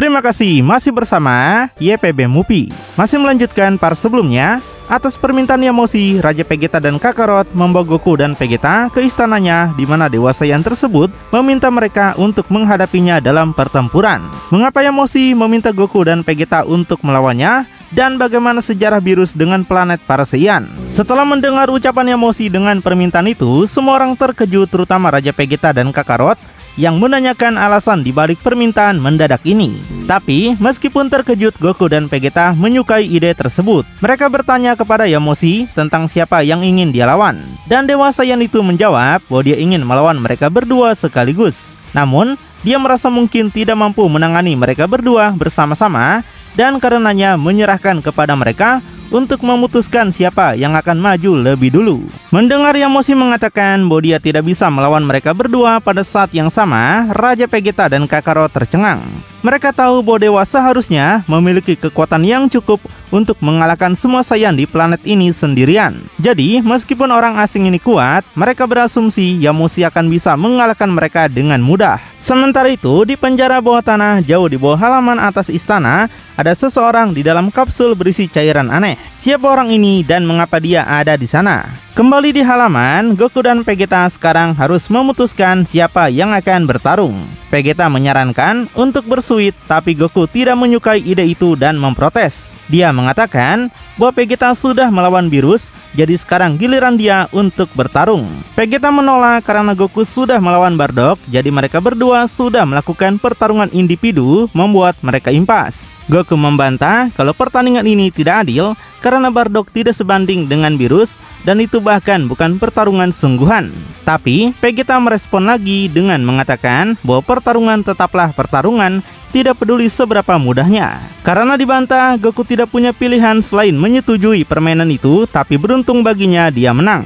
Terima kasih masih bersama YPB Movie. Masih melanjutkan part sebelumnya. Atas permintaan Yamoshi, Raja Vegeta dan Kakarot membawa Goku dan Vegeta ke istananya, di mana Dewa Saiyan tersebut meminta mereka untuk menghadapinya dalam pertempuran. Mengapa Yamoshi meminta Goku dan Vegeta untuk melawannya? Dan bagaimana sejarah Beerus dengan planet para Saiyan? Setelah mendengar ucapan Yamoshi dengan permintaan itu, semua orang terkejut, terutama Raja Vegeta dan Kakarot yang menanyakan alasan dibalik permintaan mendadak ini. Tapi meskipun terkejut, Goku dan Vegeta menyukai ide tersebut. Mereka bertanya kepada Yamoshi tentang siapa yang ingin dia lawan, dan Dewa Saiyan itu menjawab bahwa dia ingin melawan mereka berdua sekaligus. Namun dia merasa mungkin tidak mampu menangani mereka berdua bersama-sama, dan karenanya menyerahkan kepada mereka untuk memutuskan siapa yang akan maju lebih dulu. Mendengar Yamoshi mengatakan bahwa dia tidak bisa melawan mereka berdua pada saat yang sama, Raja Vegeta dan Kakarot tercengang. Mereka tahu bahwa Dewa seharusnya memiliki kekuatan yang cukup untuk mengalahkan semua Saiyan di planet ini sendirian. Jadi, meskipun orang asing ini kuat, mereka berasumsi Yamoshi akan bisa mengalahkan mereka dengan mudah. Sementara itu, di penjara bawah tanah, jauh di bawah halaman atas istana, ada seseorang di dalam kapsul berisi cairan aneh. Siapa orang ini dan mengapa dia ada di sana? Kembali di halaman, Goku dan Vegeta sekarang harus memutuskan siapa yang akan bertarung. Vegeta menyarankan untuk bersuit, tapi Goku tidak menyukai ide itu dan memprotes. Dia mengatakan bahwa Vegeta sudah melawan Beerus, jadi sekarang giliran dia untuk bertarung. Vegeta menolak karena Goku sudah melawan Bardock, jadi mereka berdua sudah melakukan pertarungan individu, membuat mereka impas. Goku membantah kalau pertandingan ini tidak adil karena Bardock tidak sebanding dengan Beerus, dan itu bahkan bukan pertarungan sungguhan. Tapi Vegeta merespon lagi dengan mengatakan bahwa pertarungan tetaplah pertarungan, tidak peduli seberapa mudahnya. Karena dibantah, Goku tidak punya pilihan selain menyetujui permainan itu, tapi beruntung baginya dia menang.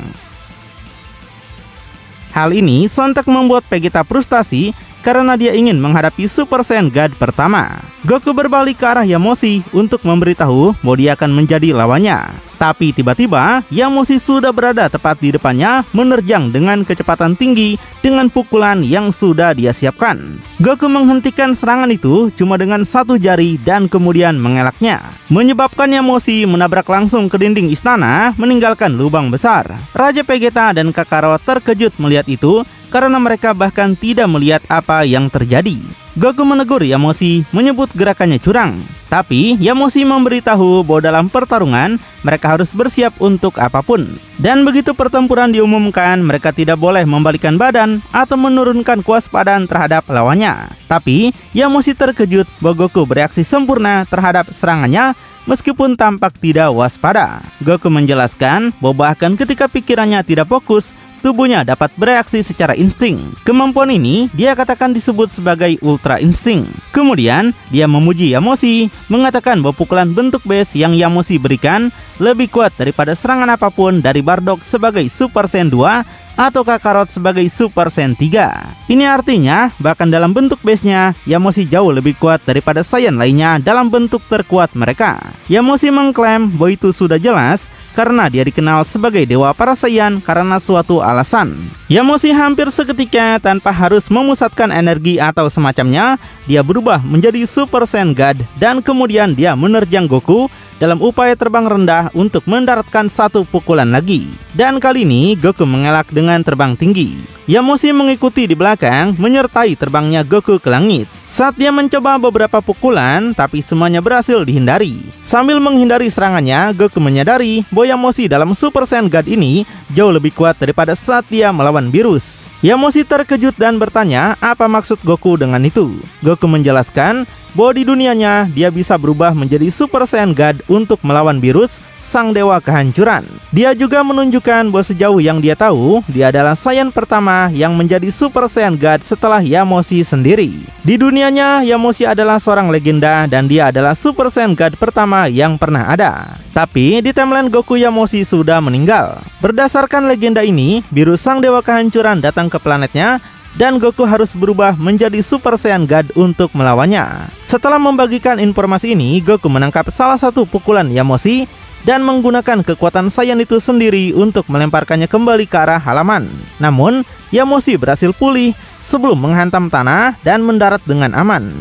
Hal ini sontak membuat Vegeta frustasi karena dia ingin menghadapi Super Saiyan God pertama. Goku berbalik ke arah Yamoshi untuk memberitahu bahwa dia akan menjadi lawannya. Tapi tiba-tiba Yamoshi sudah berada tepat di depannya, menerjang dengan kecepatan tinggi dengan pukulan yang sudah dia siapkan. Goku menghentikan serangan itu cuma dengan satu jari dan kemudian mengelaknya, menyebabkan Yamoshi menabrak langsung ke dinding istana, meninggalkan lubang besar. Raja Vegeta dan Kakarot terkejut melihat itu karena mereka bahkan tidak melihat apa yang terjadi. Goku menegur Yamoshi, menyebut gerakannya curang. Tapi Yamoshi memberitahu bahwa dalam pertarungan mereka harus bersiap untuk apapun. Dan begitu pertempuran diumumkan, mereka tidak boleh membalikkan badan atau menurunkan kewaspadaan terhadap lawannya. Tapi Yamoshi terkejut bahwa Goku bereaksi sempurna terhadap serangannya meskipun tampak tidak waspada. Goku menjelaskan bahwa bahkan ketika pikirannya tidak fokus, tubuhnya dapat bereaksi secara insting. Kemampuan ini dia katakan disebut sebagai Ultra Instinct. Kemudian dia memuji Yamoshi, mengatakan bahwa pukulan bentuk base yang Yamoshi berikan lebih kuat daripada serangan apapun dari Bardock sebagai Super Saiyan 2 atau Kakarot sebagai Super Saiyan 3. Ini artinya bahkan dalam bentuk base-nya Yamoshi jauh lebih kuat daripada Saiyan lainnya dalam bentuk terkuat mereka. Yamoshi mengklaim bahwa itu sudah jelas karena dia dikenal sebagai Dewa para Saiyan karena suatu alasan. Yamoshi hampir seketika tanpa harus memusatkan energi atau semacamnya, dia berubah menjadi Super Saiyan God dan kemudian dia menerjang Goku dalam upaya terbang rendah untuk mendaratkan satu pukulan lagi. Dan kali ini Goku mengelak dengan terbang tinggi. Yamoshi mengikuti di belakang menyertai terbangnya Goku ke langit. Saat dia mencoba beberapa pukulan, tapi semuanya berhasil dihindari. Sambil menghindari serangannya, Goku menyadari bahwa Yamoshi dalam Super Saiyan God ini jauh lebih kuat daripada saat dia melawan Beerus. Yamoshi terkejut dan bertanya apa maksud Goku dengan itu. Goku menjelaskan bahwa di dunianya dia bisa berubah menjadi Super Saiyan God untuk melawan Beerus, sang dewa kehancuran. Dia juga menunjukkan bahwa sejauh yang dia tahu, dia adalah Saiyan pertama yang menjadi Super Saiyan God setelah Yamoshi sendiri. Di dunianya, Yamoshi adalah seorang legenda dan dia adalah Super Saiyan God pertama yang pernah ada. Tapi di timeline Goku, Yamoshi sudah meninggal. Berdasarkan legenda ini, Beerus sang dewa kehancuran datang ke planetnya dan Goku harus berubah menjadi Super Saiyan God untuk melawannya. Setelah membagikan informasi ini, Goku menangkap salah satu pukulan Yamoshi dan menggunakan kekuatan Saiyan itu sendiri untuk melemparkannya kembali ke arah halaman. Namun, Yamoshi berhasil pulih sebelum menghantam tanah dan mendarat dengan aman.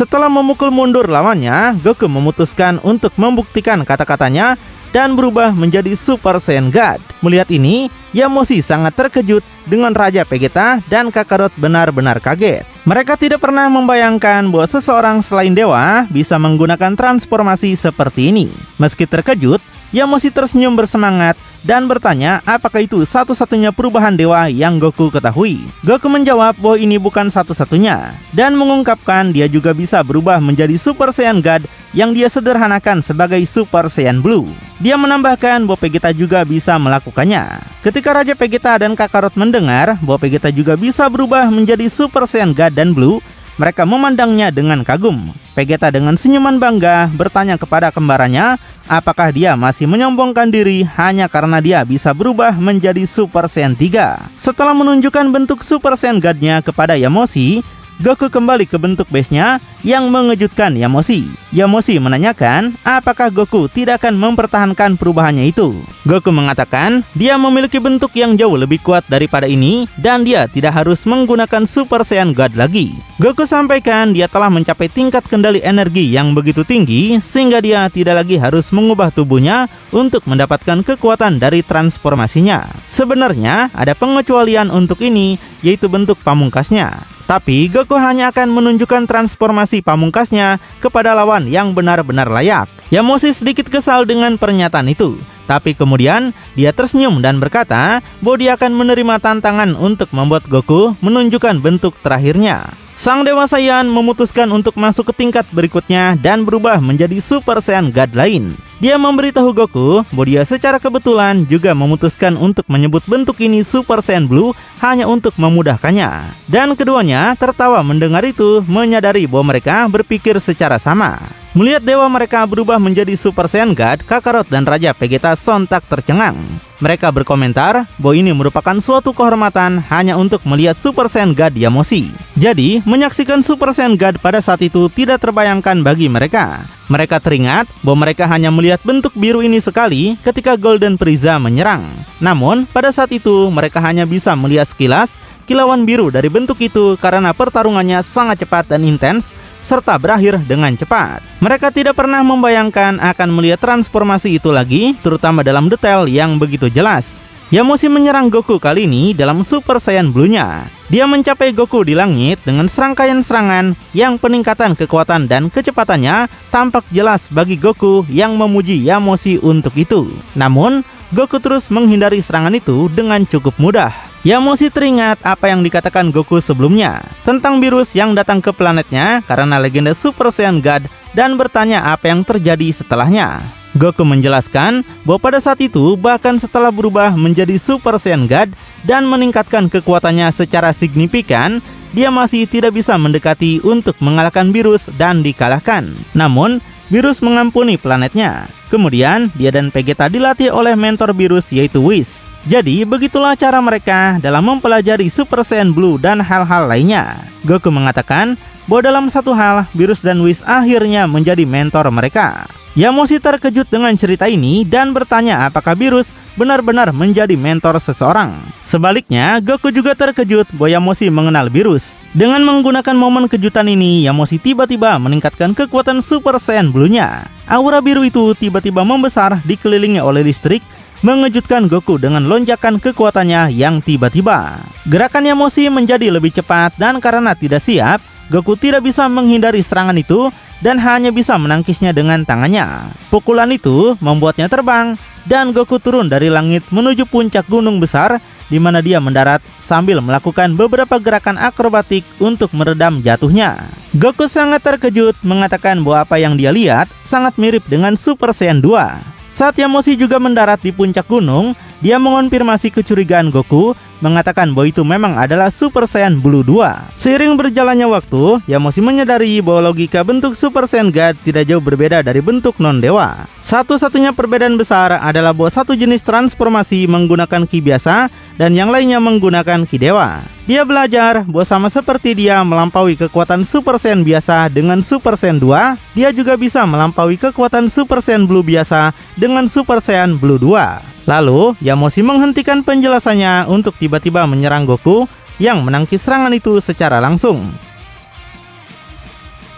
Setelah memukul mundur lawannya, Goku memutuskan untuk membuktikan kata-katanya dan berubah menjadi Super Saiyan God. Melihat ini, Yamoshi sangat terkejut dengan Raja Vegeta dan Kakarot benar-benar kaget. Mereka tidak pernah membayangkan bahwa seseorang selain dewa bisa menggunakan transformasi seperti ini. Meski terkejut, Yamoshi tersenyum bersemangat dan bertanya apakah itu satu-satunya perubahan dewa yang Goku ketahui. Goku menjawab bahwa ini bukan satu-satunya dan mengungkapkan dia juga bisa berubah menjadi Super Saiyan God yang dia sederhanakan sebagai Super Saiyan Blue. Dia menambahkan bahwa Vegeta juga bisa melakukannya. Ketika Raja Vegeta dan Kakarot mendengar bahwa Vegeta juga bisa berubah menjadi Super Saiyan God dan Blue, mereka memandangnya dengan kagum. Vegeta dengan senyuman bangga bertanya kepada kembarannya apakah dia masih menyombongkan diri hanya karena dia bisa berubah menjadi Super Saiyan 3. Setelah menunjukkan bentuk Super Saiyan God-nya kepada Yamoshi, Goku kembali ke bentuk base-nya yang mengejutkan Yamoshi. Yamoshi menanyakan apakah Goku tidak akan mempertahankan perubahannya itu. Goku mengatakan dia memiliki bentuk yang jauh lebih kuat daripada ini dan dia tidak harus menggunakan Super Saiyan God lagi. Goku sampaikan dia telah mencapai tingkat kendali energi yang begitu tinggi sehingga dia tidak lagi harus mengubah tubuhnya untuk mendapatkan kekuatan dari transformasinya. Sebenarnya ada pengecualian untuk ini, yaitu bentuk pamungkasnya. Tapi Goku hanya akan menunjukkan transformasi pamungkasnya kepada lawan yang benar-benar layak. Yamoshi sedikit kesal dengan pernyataan itu, tapi kemudian dia tersenyum dan berkata bahwa dia akan menerima tantangan untuk membuat Goku menunjukkan bentuk terakhirnya. Sang Dewa Saiyan memutuskan untuk masuk ke tingkat berikutnya dan berubah menjadi Super Saiyan God lain. Dia memberitahu Goku bahwa dia secara kebetulan juga memutuskan untuk menyebut bentuk ini Super Saiyan Blue hanya untuk memudahkannya. Dan keduanya tertawa mendengar itu, menyadari bahwa mereka berpikir secara sama. Melihat dewa mereka berubah menjadi Super Saiyan God, Kakarot dan Raja Vegeta sontak tercengang. Mereka berkomentar bahwa ini merupakan suatu kehormatan hanya untuk melihat Super Saiyan God Yamoshi. Jadi, menyaksikan Super Saiyan God pada saat itu tidak terbayangkan bagi mereka. Mereka teringat bahwa mereka hanya melihat bentuk biru ini sekali ketika Golden Frieza menyerang. Namun, pada saat itu mereka hanya bisa melihat sekilas kilauan biru dari bentuk itu karena pertarungannya sangat cepat dan intens, serta berakhir dengan cepat. Mereka tidak pernah membayangkan akan melihat transformasi itu lagi, terutama dalam detail yang begitu jelas. Yamoshi menyerang Goku kali ini dalam Super Saiyan Blue-nya. Dia mencapai Goku di langit dengan serangkaian serangan yang peningkatan kekuatan dan kecepatannya tampak jelas bagi Goku yang memuji Yamoshi untuk itu. Namun, Goku terus menghindari serangan itu dengan cukup mudah. Yamoshi teringat apa yang dikatakan Goku sebelumnya tentang virus yang datang ke planetnya karena legenda Super Saiyan God dan bertanya apa yang terjadi setelahnya. Goku menjelaskan bahwa pada saat itu bahkan setelah berubah menjadi Super Saiyan God dan meningkatkan kekuatannya secara signifikan, dia masih tidak bisa mendekati untuk mengalahkan virus dan dikalahkan. Namun, virus mengampuni planetnya. Kemudian, dia dan Vegeta dilatih oleh mentor virus yaitu Whis. Jadi, begitulah cara mereka dalam mempelajari Super Saiyan Blue dan hal-hal lainnya. Goku mengatakan bahwa dalam satu hal, virus dan Whis akhirnya menjadi mentor mereka. Yamoshi terkejut dengan cerita ini dan bertanya apakah virus benar-benar menjadi mentor seseorang. Sebaliknya, Goku juga terkejut bahwa Yamoshi mengenal virus. Dengan menggunakan momen kejutan ini, Yamoshi tiba-tiba meningkatkan kekuatan Super Saiyan Blue-nya. Aura biru itu tiba-tiba membesar dikelilingi oleh listrik, mengejutkan Goku dengan lonjakan kekuatannya yang tiba-tiba. Gerakan Yamoshi menjadi lebih cepat dan karena tidak siap, Goku tidak bisa menghindari serangan itu dan hanya bisa menangkisnya dengan tangannya. Pukulan itu membuatnya terbang dan Goku turun dari langit menuju puncak gunung besar di mana dia mendarat sambil melakukan beberapa gerakan akrobatik untuk meredam jatuhnya. Goku sangat terkejut mengatakan bahwa apa yang dia lihat sangat mirip dengan Super Saiyan 2. Saat Yamoshi juga mendarat di puncak gunung, dia mengonfirmasi kecurigaan Goku, mengatakan bahwa itu memang adalah Super Saiyan Blue 2. Seiring berjalannya waktu, Yamoshi menyadari bahwa logika bentuk Super Saiyan God tidak jauh berbeda dari bentuk non-dewa. Satu-satunya perbedaan besar adalah bahwa satu jenis transformasi menggunakan ki biasa dan yang lainnya menggunakan ki dewa. Dia belajar bahwa sama seperti dia melampaui kekuatan Super Saiyan biasa dengan Super Saiyan 2, dia juga bisa melampaui kekuatan Super Saiyan Blue biasa dengan Super Saiyan Blue 2. Lalu, Yamoshi menghentikan penjelasannya untuk tiba-tiba menyerang Goku yang menangkis serangan itu secara langsung.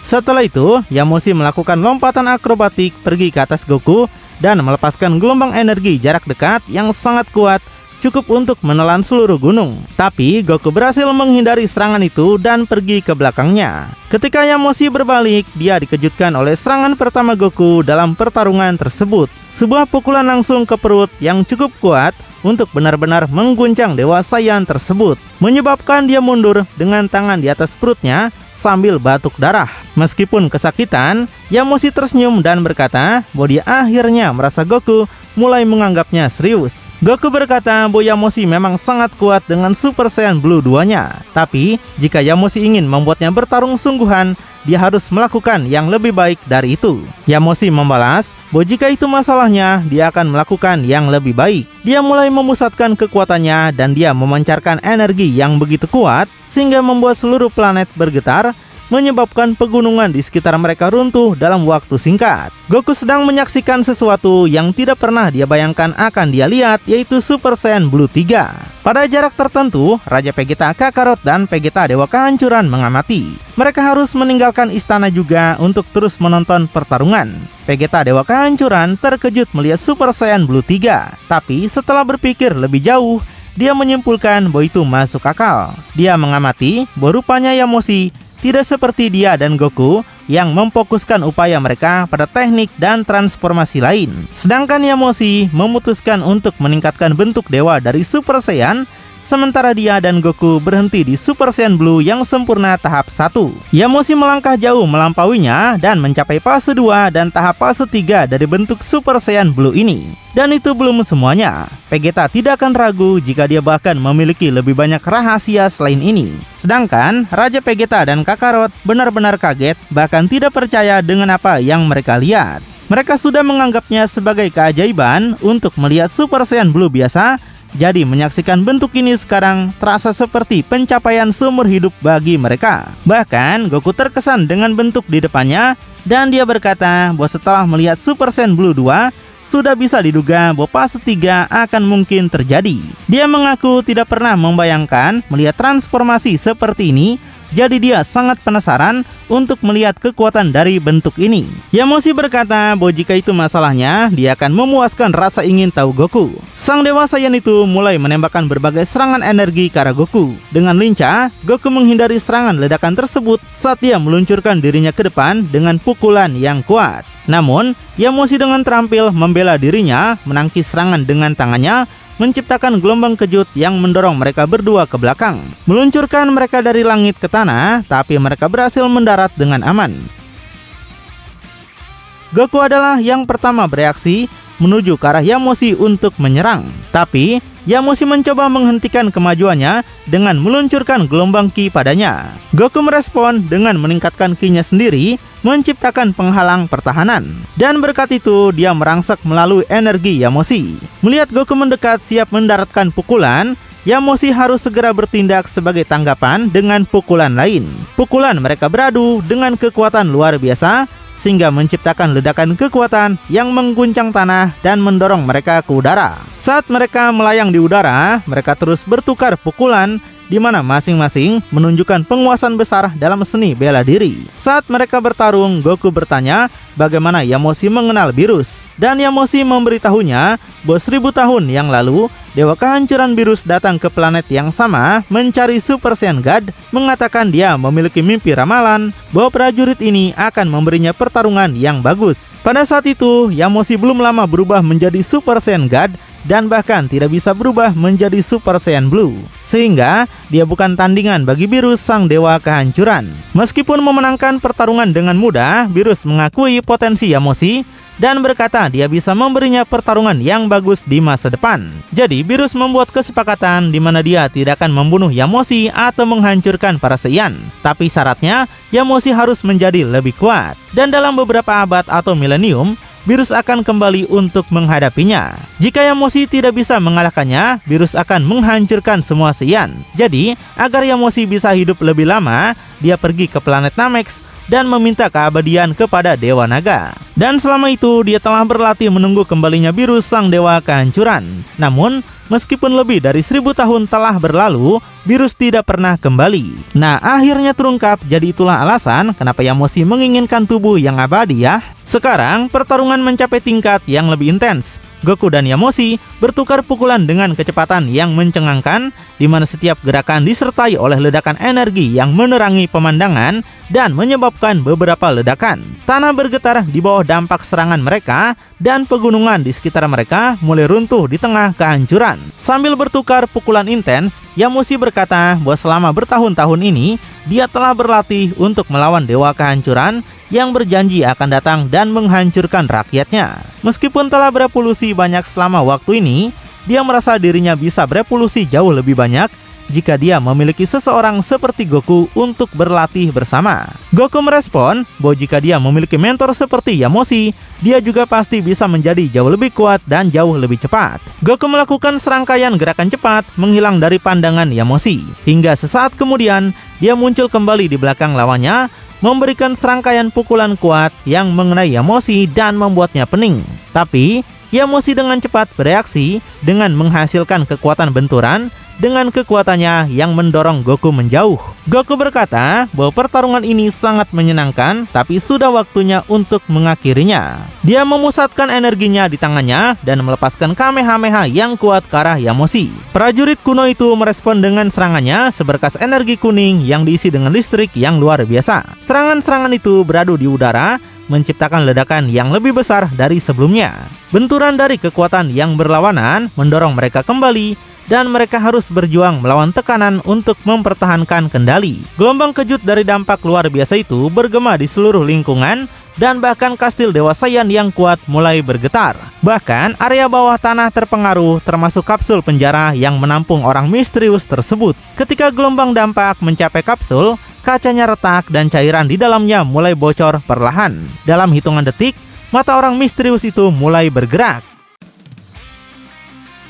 Setelah itu, Yamoshi melakukan lompatan akrobatik pergi ke atas Goku dan melepaskan gelombang energi jarak dekat yang sangat kuat, cukup untuk menelan seluruh gunung. Tapi Goku berhasil menghindari serangan itu dan pergi ke belakangnya. Ketika Yamoshi berbalik, dia dikejutkan oleh serangan pertama Goku dalam pertarungan tersebut. Sebuah pukulan langsung ke perut yang cukup kuat untuk benar-benar mengguncang Dewa Saiyan tersebut, menyebabkan dia mundur dengan tangan di atas perutnya sambil batuk darah. Meskipun kesakitan, Yamoshi tersenyum dan berkata bahwa dia akhirnya merasa Goku mulai menganggapnya serius. Goku berkata bahwa Yamoshi memang sangat kuat dengan Super Saiyan Blue 2-nya. Tapi, jika Yamoshi ingin membuatnya bertarung sungguhan, dia harus melakukan yang lebih baik dari itu. Yamoshi membalas bahwa jika itu masalahnya, dia akan melakukan yang lebih baik. Dia mulai memusatkan kekuatannya dan dia memancarkan energi yang begitu kuat sehingga membuat seluruh planet bergetar, menyebabkan pegunungan di sekitar mereka runtuh dalam waktu singkat. Goku sedang menyaksikan sesuatu yang tidak pernah dia bayangkan akan dia lihat, yaitu Super Saiyan Blue 3. Pada jarak tertentu, Raja Vegeta Kakarot dan Vegeta Dewa Kehancuran mengamati. Mereka harus meninggalkan istana juga untuk terus menonton pertarungan. Vegeta Dewa Kehancuran terkejut melihat Super Saiyan Blue 3. Tapi setelah berpikir lebih jauh, dia menyimpulkan bahwa itu masuk akal. Dia mengamati bahwa rupanya Yamoshi tidak seperti dia dan Goku yang memfokuskan upaya mereka pada teknik dan transformasi lain. Sedangkan Yamoshi memutuskan untuk meningkatkan bentuk dewa dari Super Saiyan, sementara dia dan Goku berhenti di Super Saiyan Blue yang sempurna tahap 1. Yamoshi melangkah jauh melampauinya dan mencapai fase 2 dan tahap fase 3 dari bentuk Super Saiyan Blue ini. Dan itu belum semuanya. Vegeta tidak akan ragu jika dia bahkan memiliki lebih banyak rahasia selain ini. Sedangkan Raja Vegeta dan Kakarot benar-benar kaget, bahkan tidak percaya dengan apa yang mereka lihat. Mereka sudah menganggapnya sebagai keajaiban untuk melihat Super Saiyan Blue biasa. Jadi menyaksikan bentuk ini sekarang terasa seperti pencapaian seumur hidup bagi mereka. Bahkan Goku terkesan dengan bentuk di depannya dan dia berkata bahwa setelah melihat Super Saiyan Blue 2, sudah bisa diduga bahwa fase 3 akan mungkin terjadi. Dia mengaku tidak pernah membayangkan melihat transformasi seperti ini. Jadi dia sangat penasaran untuk melihat kekuatan dari bentuk ini. Yamoshi berkata bahwa jika itu masalahnya, dia akan memuaskan rasa ingin tahu Goku. Sang Dewa Saiyan itu mulai menembakkan berbagai serangan energi ke arah Goku. Dengan lincah, Goku menghindari serangan ledakan tersebut saat dia meluncurkan dirinya ke depan dengan pukulan yang kuat. Namun, Yamoshi dengan terampil membela dirinya, menangkis serangan dengan tangannya, menciptakan gelombang kejut yang mendorong mereka berdua ke belakang, meluncurkan mereka dari langit ke tanah, tapi mereka berhasil mendarat dengan aman. Goku adalah yang pertama bereaksi menuju ke arah Yamoshi untuk menyerang. Tapi, Yamoshi mencoba menghentikan kemajuannya dengan meluncurkan gelombang ki padanya. Goku merespon dengan meningkatkan ki-nya sendiri, menciptakan penghalang pertahanan. Dan berkat itu, dia merangsak melalui energi Yamoshi. Melihat Goku mendekat siap mendaratkan pukulan, Yamoshi harus segera bertindak sebagai tanggapan dengan pukulan lain. Pukulan mereka beradu dengan kekuatan luar biasa, sehingga menciptakan ledakan kekuatan yang mengguncang tanah dan mendorong mereka ke udara. Saat mereka melayang di udara, mereka terus bertukar pukulan, di mana masing-masing menunjukkan penguasaan besar dalam seni bela diri. Saat mereka bertarung, Goku bertanya bagaimana Yamoshi mengenal Beerus. Dan Yamoshi memberitahunya bahwa 1000 tahun yang lalu, Dewa Kehancuran Beerus datang ke planet yang sama mencari Super Saiyan God, mengatakan dia memiliki mimpi ramalan bahwa prajurit ini akan memberinya pertarungan yang bagus. Pada saat itu, Yamoshi belum lama berubah menjadi Super Saiyan God dan bahkan tidak bisa berubah menjadi Super Saiyan Blue. Sehingga dia bukan tandingan bagi Beerus, sang Dewa Kehancuran. Meskipun memenangkan pertarungan dengan mudah, Beerus mengakui potensi Yamoshi dan berkata dia bisa memberinya pertarungan yang bagus di masa depan. Jadi Beerus membuat kesepakatan di mana dia tidak akan membunuh Yamoshi atau menghancurkan para Saiyan. Tapi syaratnya Yamoshi harus menjadi lebih kuat. Dan dalam beberapa abad atau milenium, virus akan kembali untuk menghadapinya. Jika Yamoshi tidak bisa mengalahkannya, virus akan menghancurkan semua Saiyan. Jadi, agar Yamoshi bisa hidup lebih lama, dia pergi ke planet Namex dan meminta keabadian kepada Dewa Naga. Dan selama itu dia telah berlatih menunggu kembalinya virus sang dewa kehancuran. Namun, meskipun lebih dari 1000 tahun telah berlalu, virus tidak pernah kembali. Nah, akhirnya terungkap, jadi itulah alasan kenapa Yamoshi menginginkan tubuh yang abadi ya. Sekarang, pertarungan mencapai tingkat yang lebih intens. Goku dan Yamoshi bertukar pukulan dengan kecepatan yang mencengangkan, di mana setiap gerakan disertai oleh ledakan energi yang menerangi pemandangan dan menyebabkan beberapa ledakan. Tanah bergetar di bawah dampak serangan mereka, dan pegunungan di sekitar mereka mulai runtuh di tengah kehancuran. Sambil bertukar pukulan intens, Yamoshi berkata bahwa selama bertahun-tahun ini, dia telah berlatih untuk melawan dewa kehancuran yang berjanji akan datang dan menghancurkan rakyatnya. Meskipun telah berevolusi banyak selama waktu ini, dia merasa dirinya bisa berevolusi jauh lebih banyak jika dia memiliki seseorang seperti Goku untuk berlatih bersama. Goku merespon bahwa jika dia memiliki mentor seperti Yamoshi, dia juga pasti bisa menjadi jauh lebih kuat dan jauh lebih cepat. Goku melakukan serangkaian gerakan cepat menghilang dari pandangan Yamoshi. Hingga sesaat kemudian, dia muncul kembali di belakang lawannya, memberikan serangkaian pukulan kuat yang mengenai Yamoshi dan membuatnya pening. Tapi, Yamoshi dengan cepat bereaksi dengan menghasilkan kekuatan benturan dengan kekuatannya yang mendorong Goku menjauh. Goku berkata bahwa pertarungan ini sangat menyenangkan, tapi sudah waktunya untuk mengakhirinya. Dia memusatkan energinya di tangannya dan melepaskan Kamehameha yang kuat ke arah Yamoshi. Prajurit kuno itu merespon dengan serangannya seberkas energi kuning yang diisi dengan listrik yang luar biasa. Serangan-serangan itu beradu di udara, menciptakan ledakan yang lebih besar dari sebelumnya. Benturan dari kekuatan yang berlawanan mendorong mereka kembali, dan mereka harus berjuang melawan tekanan untuk mempertahankan kendali. Gelombang kejut dari dampak luar biasa itu bergema di seluruh lingkungan, dan bahkan kastil Dewa Saiyan yang kuat mulai bergetar. Bahkan area bawah tanah terpengaruh, termasuk kapsul penjara yang menampung orang misterius tersebut. Ketika gelombang dampak mencapai kapsul, kacanya retak dan cairan di dalamnya mulai bocor perlahan. Dalam hitungan detik, mata orang misterius itu mulai bergerak.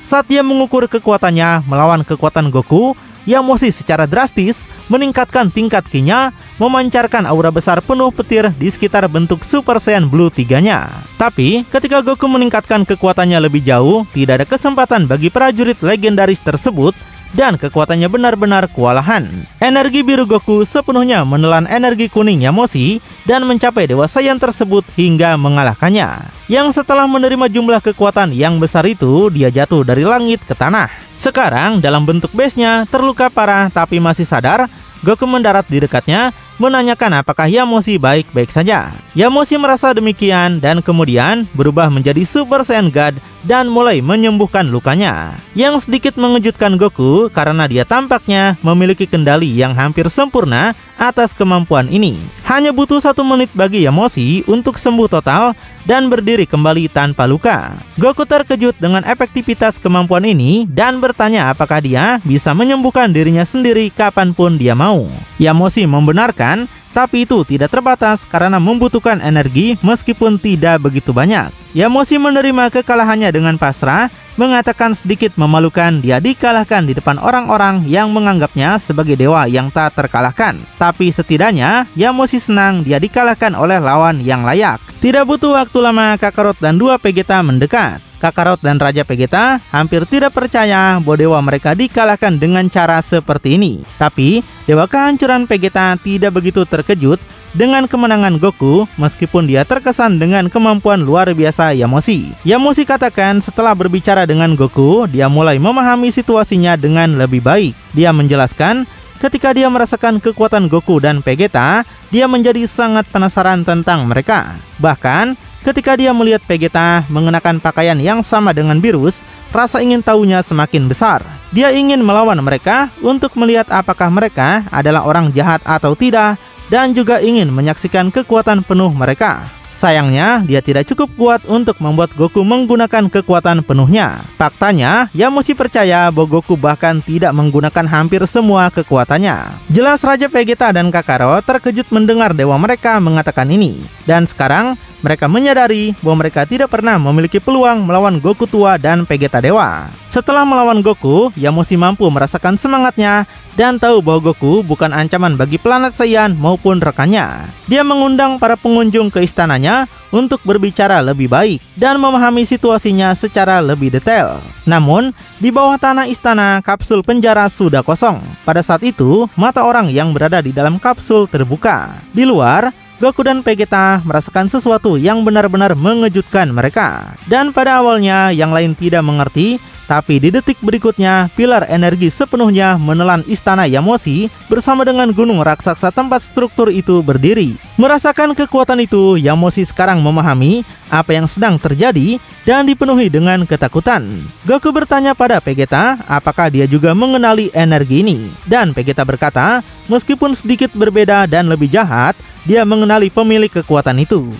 Saat dia mengukur kekuatannya melawan kekuatan Goku, Yamoshi secara drastis meningkatkan tingkat ki-nya, memancarkan aura besar penuh petir di sekitar bentuk Super Saiyan Blue 3-nya. Tapi, ketika Goku meningkatkan kekuatannya lebih jauh, tidak ada kesempatan bagi prajurit legendaris tersebut, dan kekuatannya benar-benar kewalahan. Energi biru Goku sepenuhnya menelan energi kuning Yamoshi dan mencapai Dewa Saiyan tersebut hingga mengalahkannya. Yang setelah menerima jumlah kekuatan yang besar itu, dia jatuh dari langit ke tanah. Sekarang dalam bentuk base-nya terluka parah tapi masih sadar, Goku mendarat di dekatnya, menanyakan apakah Yamoshi baik-baik saja. Yamoshi merasa demikian dan kemudian berubah menjadi Super Saiyan God dan mulai menyembuhkan lukanya. Yang sedikit mengejutkan Goku karena dia tampaknya memiliki kendali yang hampir sempurna atas kemampuan ini. Hanya butuh 1 menit bagi Yamoshi untuk sembuh total dan berdiri kembali tanpa luka. Goku terkejut dengan efektivitas kemampuan ini dan bertanya apakah dia bisa menyembuhkan dirinya sendiri kapanpun dia mau. Yamoshi membenarkan, tapi itu tidak terbatas karena membutuhkan energi meskipun tidak begitu banyak. Yamoshi menerima kekalahannya dengan pasrah, mengatakan sedikit memalukan dia dikalahkan di depan orang-orang yang menganggapnya sebagai dewa yang tak terkalahkan. Tapi setidaknya Yamoshi senang dia dikalahkan oleh lawan yang layak. Tidak butuh waktu lama, Kakarot dan 2 Vegeta mendekat. Kakarot dan Raja Vegeta hampir tidak percaya bahwa dewa mereka dikalahkan dengan cara seperti ini. Tapi, dewa kehancuran Vegeta tidak begitu terkejut dengan kemenangan Goku meskipun dia terkesan dengan kemampuan luar biasa Yamoshi. Yamoshi katakan setelah berbicara dengan Goku, dia mulai memahami situasinya dengan lebih baik. Dia menjelaskan, ketika dia merasakan kekuatan Goku dan Vegeta, dia menjadi sangat penasaran tentang mereka. Bahkan, ketika dia melihat Vegeta mengenakan pakaian yang sama dengan Beerus, rasa ingin tahunya semakin besar. Dia ingin melawan mereka untuk melihat apakah mereka adalah orang jahat atau tidak, dan juga ingin menyaksikan kekuatan penuh mereka. Sayangnya, dia tidak cukup kuat untuk membuat Goku menggunakan kekuatan penuhnya. Faktanya, Yamoshi percaya bahwa Goku bahkan tidak menggunakan hampir semua kekuatannya. Jelas Raja Vegeta dan Kakarot terkejut mendengar dewa mereka mengatakan ini. Dan sekarang, Mereka menyadari bahwa mereka tidak pernah memiliki peluang melawan Goku tua dan Vegeta dewa. Setelah melawan Goku, Yamoshi mampu merasakan semangatnya dan tahu bahwa Goku bukan ancaman bagi planet Saiyan maupun rekannya. Dia mengundang para pengunjung ke istananya untuk berbicara lebih baik dan memahami situasinya secara lebih detail. Namun, di bawah tanah istana, kapsul penjara sudah kosong. Pada saat itu, mata orang yang berada di dalam kapsul terbuka. Di luar, Goku dan Vegeta merasakan sesuatu yang benar-benar mengejutkan mereka. Dan pada awalnya, yang lain tidak mengerti, tapi di detik berikutnya, pilar energi sepenuhnya menelan istana Yamoshi bersama dengan gunung raksasa tempat struktur itu berdiri. Merasakan kekuatan itu, Yamoshi sekarang memahami apa yang sedang terjadi dan dipenuhi dengan ketakutan. Goku bertanya pada Vegeta apakah dia juga mengenali energi ini. Dan Vegeta berkata, meskipun sedikit berbeda dan lebih jahat, dia mengenali pemilik kekuatan itu.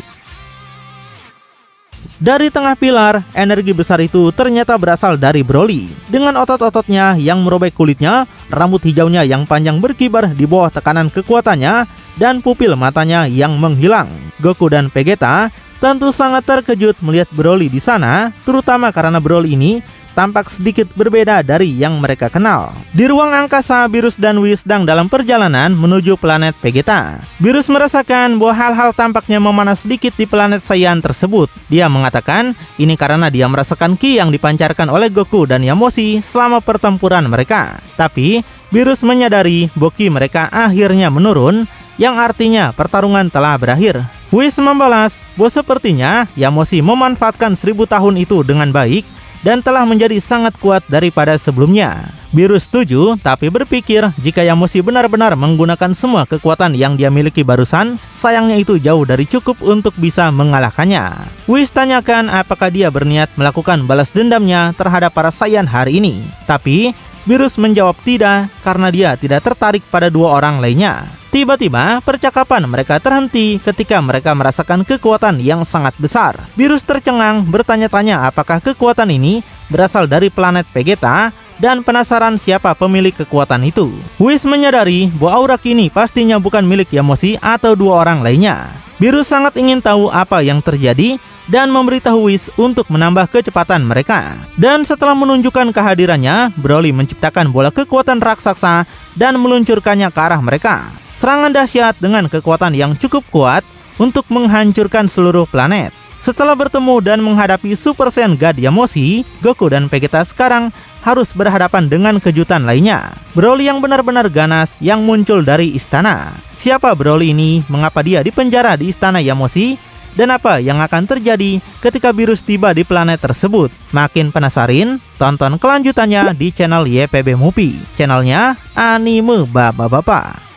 Dari tengah pilar, energi besar itu ternyata berasal dari Broly. Dengan otot-ototnya yang merobek kulitnya, rambut hijaunya yang panjang berkibar di bawah tekanan kekuatannya, dan pupil matanya yang menghilang. Goku dan Vegeta tentu sangat terkejut melihat Broly di sana, terutama karena Broly ini tampak sedikit berbeda dari yang mereka kenal. Di ruang angkasa, Beerus dan Whis sedang dalam perjalanan menuju planet Vegeta. Beerus merasakan bahwa hal-hal tampaknya memanas sedikit di planet Saiyan tersebut. Dia mengatakan ini karena dia merasakan ki yang dipancarkan oleh Goku dan Yamoshi selama pertempuran mereka. Tapi Beerus menyadari bahwa ki mereka akhirnya menurun, yang artinya pertarungan telah berakhir. Whis membalas bahwa sepertinya Yamoshi memanfaatkan 1000 tahun itu dengan baik dan telah menjadi sangat kuat daripada sebelumnya. Beerus setuju, tapi berpikir jika Yamoshi benar-benar menggunakan semua kekuatan yang dia miliki barusan, sayangnya itu jauh dari cukup untuk bisa mengalahkannya. Whis tanyakan apakah dia berniat melakukan balas dendamnya terhadap para Saiyan hari ini. Tapi Beerus menjawab tidak, karena dia tidak tertarik pada dua orang lainnya. Tiba-tiba, percakapan mereka terhenti ketika mereka merasakan kekuatan yang sangat besar. Beerus tercengang bertanya-tanya apakah kekuatan ini berasal dari planet Vegeta dan penasaran siapa pemilik kekuatan itu. Whis menyadari bahwa aura kini pastinya bukan milik Yamoshi atau dua orang lainnya. Beerus sangat ingin tahu apa yang terjadi dan memberitahu Whis untuk menambah kecepatan mereka. Dan setelah menunjukkan kehadirannya, Broly menciptakan bola kekuatan raksasa dan meluncurkannya ke arah mereka. Serangan dahsyat dengan kekuatan yang cukup kuat untuk menghancurkan seluruh planet. Setelah bertemu dan menghadapi Super Saiyan God Yamoshi, Goku dan Vegeta sekarang harus berhadapan dengan kejutan lainnya. Broly yang benar-benar ganas yang muncul dari istana. Siapa Broly ini? Mengapa dia dipenjara di istana Yamoshi? Dan apa yang akan terjadi ketika Beerus tiba di planet tersebut? Makin penasaran? Tonton kelanjutannya di channel YPB Movie, channelnya Anime Bapak-Bapak.